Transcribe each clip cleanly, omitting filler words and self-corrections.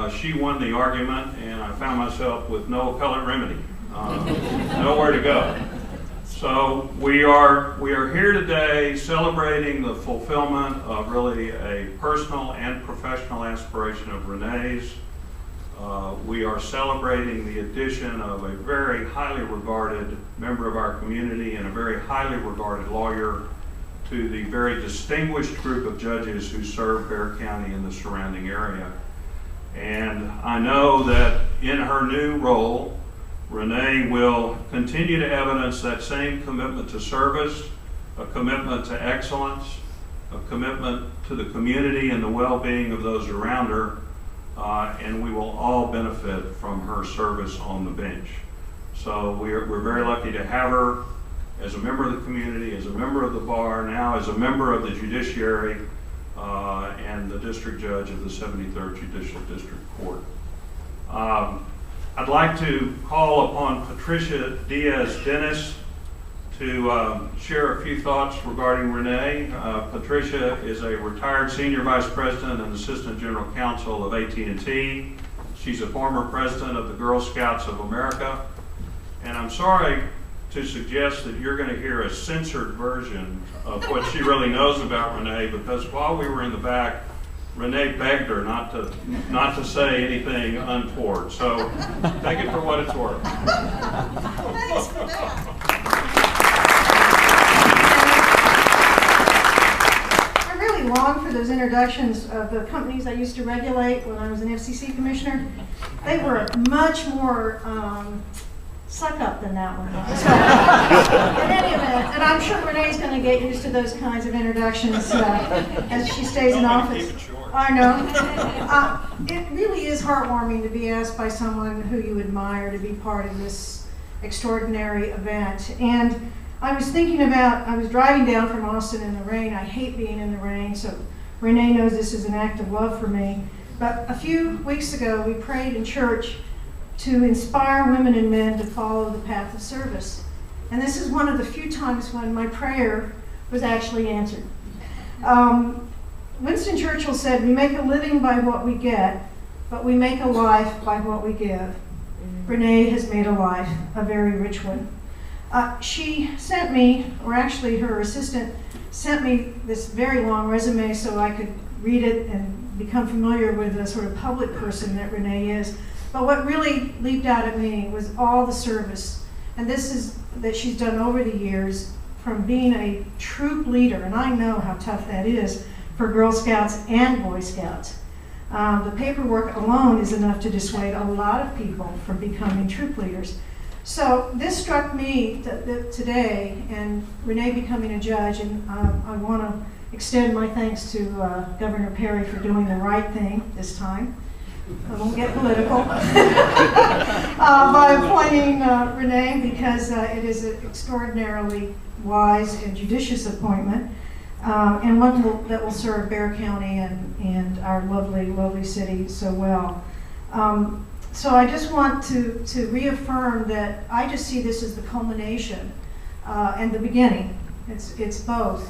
She won the argument, and I found myself with no appellate remedy, nowhere to go. So we are here today celebrating the fulfillment of really a personal and professional aspiration of Renee's. We are celebrating the addition of a very highly regarded member of our community and a very highly regarded lawyer to the very distinguished group of judges who serve Bexar County and the surrounding area. And I know that in her new role, Renee will continue to evidence that same commitment to service, a commitment to excellence, a commitment to the community and the well-being of those around her, and we will all benefit from her service on the bench. So we're very lucky to have her as a member of the community, as a member of the bar, now as a member of the judiciary, and the district judge of the 73rd Judicial District Court. I'd like to call upon Patricia Diaz-Dennis to share a few thoughts regarding Renee. Patricia is a retired senior vice president and assistant general counsel of AT&T. She's a former president of the Girl Scouts of America. And I'm sorry to suggest that you're going to hear a censored version of what she really knows about Renee, because while we were in the back, Renee begged her not to say anything untoward. So take it for what it's worth. Thanks for that. I really long for those introductions of the companies I used to regulate when I was an FCC commissioner. They were much more suck up than that one. So, in any event, and I'm sure Renee's going to get used to those kinds of introductions as she stays in office. I know. It really is heartwarming to be asked by someone who you admire to be part of this extraordinary event. And I was thinking about, I was driving down from Austin in the rain. I hate being in the rain, so Renee knows this is an act of love for me. But a few weeks ago, we prayed in church to inspire women and men to follow the path of service. And this is one of the few times when my prayer was actually answered. Winston Churchill said, "We make a living by what we get, but we make a life by what we give." Renee has made a life, a very rich one. She sent me, or actually her assistant sent me this very long resume so I could read it and become familiar with the sort of public person that Renee is. But what really leaped out at me was all the service, and this is that she's done over the years, from being a troop leader, and I know how tough that is for Girl Scouts and Boy Scouts. The paperwork alone is enough to dissuade a lot of people from becoming troop leaders. So this struck me today, and Renee becoming a judge, and I want to extend my thanks to Governor Perry for doing the right thing this time. I won't get political by appointing Renee, because it is an extraordinarily wise and judicious appointment, and one that will serve Bexar County and our lovely, lovely city so well. So I just want to reaffirm that I just see this as the culmination and the beginning. It's both.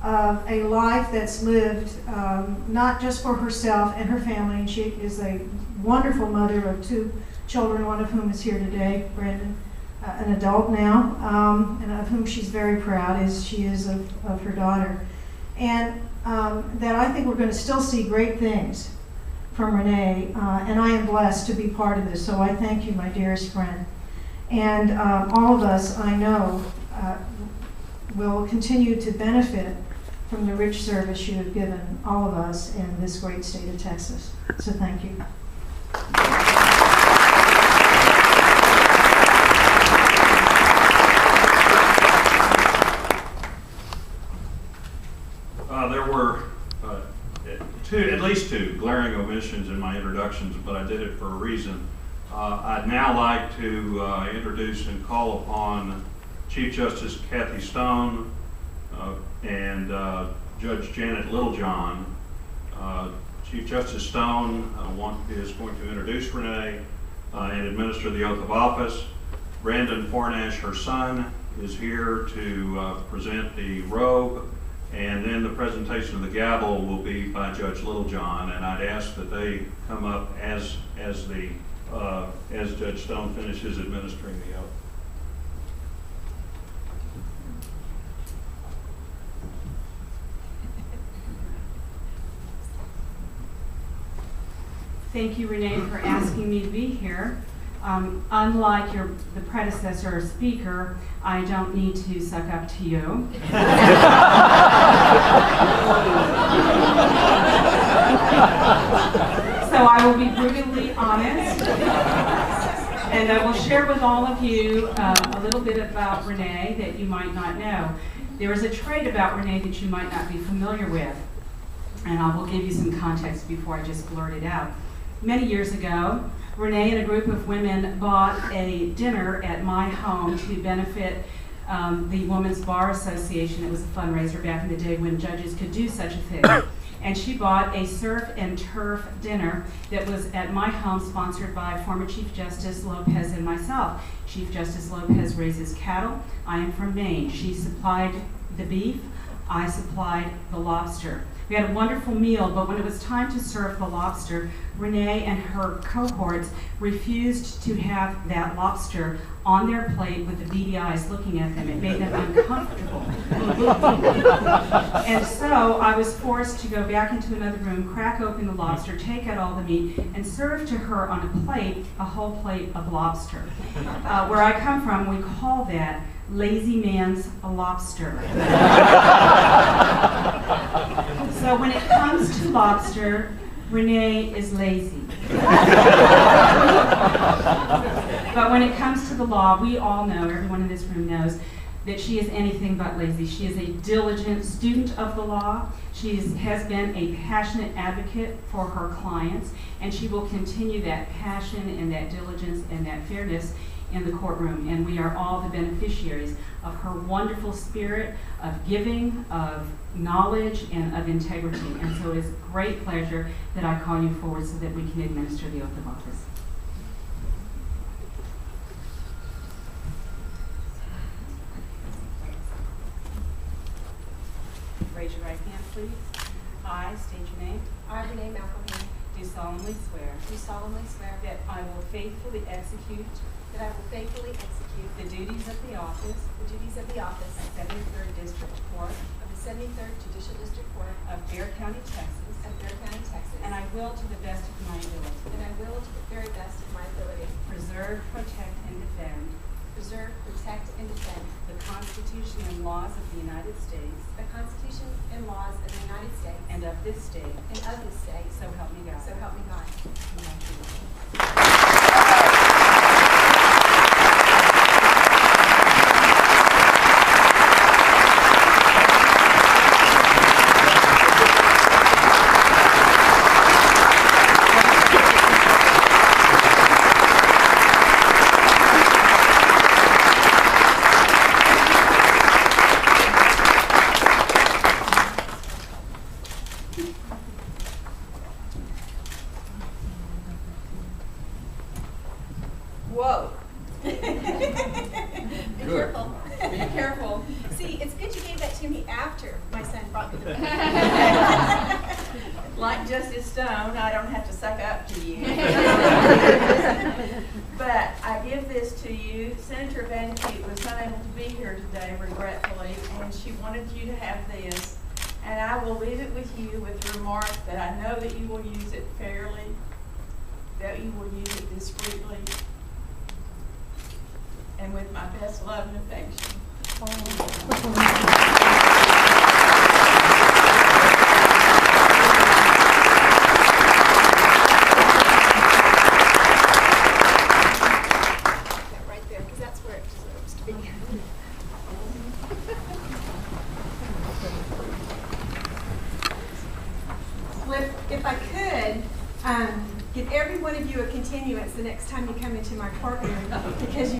Of a life that's lived not just for herself and her family, and she is a wonderful mother of 2 children, one of whom is here today, Brandon, an adult now, and of whom she's very proud, as she is of her daughter. And that I think we're going to still see great things from Renee, and I am blessed to be part of this, so I thank you, my dearest friend. And all of us, I know, will continue to benefit from the rich service you have given all of us in this great state of Texas. So thank you. There were at least two glaring omissions in my introductions, but I did it for a reason. I'd now like to introduce and call upon Chief Justice Kathy Stone and Judge Janet Littlejohn. Chief Justice Stone is going to introduce Renee and administer the oath of office. Brandon Fornash, her son, is here to present the robe And then the presentation of the gavel will be by Judge Littlejohn, and I'd ask that they come up as Judge Stone finishes administering the oath. Thank you, Renee, for asking me to be here. Unlike the predecessor speaker, I don't need to suck up to you. So I will be brutally honest, and I will share with all of you a little bit about Renee that you might not know. There is a trait about Renee that you might not be familiar with, and I will give you some context before I just blurt it out. Many years ago, Renee and a group of women bought a dinner at my home to benefit the Women's Bar Association. It was a fundraiser back in the day when judges could do such a thing. And she bought a surf and turf dinner that was at my home, sponsored by former Chief Justice Lopez and myself. Chief Justice Lopez raises cattle. I am from Maine. She supplied the beef. I supplied the lobster. We had a wonderful meal, but when it was time to serve the lobster, Renee and her cohorts refused to have that lobster on their plate with the beady eyes looking at them. It made them uncomfortable. And so I was forced to go back into another room, crack open the lobster, take out all the meat, and serve to her on a plate, a whole plate of lobster. Where I come from, we call that lazy man's lobster. So when it comes to lobster, Renee is lazy. But when it comes to the law, we all know, everyone in this room knows, that she is anything but lazy. She is a diligent student of the law. She has been a passionate advocate for her clients, and she will continue that passion and that diligence and that fairness in the courtroom. And we are all the beneficiaries of her wonderful spirit of giving, of knowledge, and of integrity. And so it is a great pleasure that I call you forward so that we can administer the oath of office. Raise your right hand, please. I state your name. I, Renee McElhaney, Do solemnly swear do solemnly swear that I will faithfully execute that I will faithfully execute the duties of the office the duties of the office of 73rd District Court of the 73rd Judicial District Court of Bexar County, Texas, of Bexar County, Texas, and I will, to the best of my ability, and I will, to the very best of my ability, preserve, protect, and defend preserve, protect, and defend the Constitution and laws of the United States the Constitution and laws of the United States and of this state. and of this state. So help me God. So help me God. Congratulations. Whoa. Be careful. Be careful. See, it's good you gave that to me after my son brought me the book. Like Justice Stone, I don't have to suck up to you. But I give this to you. Senator Van Keet was unable to be here today, regretfully, and she wanted you to have this. And I will leave it with you with the remark that I know that you will use it fairly, that you will use it discreetly, and with my best love and affection. That right there, because that's where it deserves to be. Well, if I could, give every one of you a continuance the next time you come into my courtroom, because you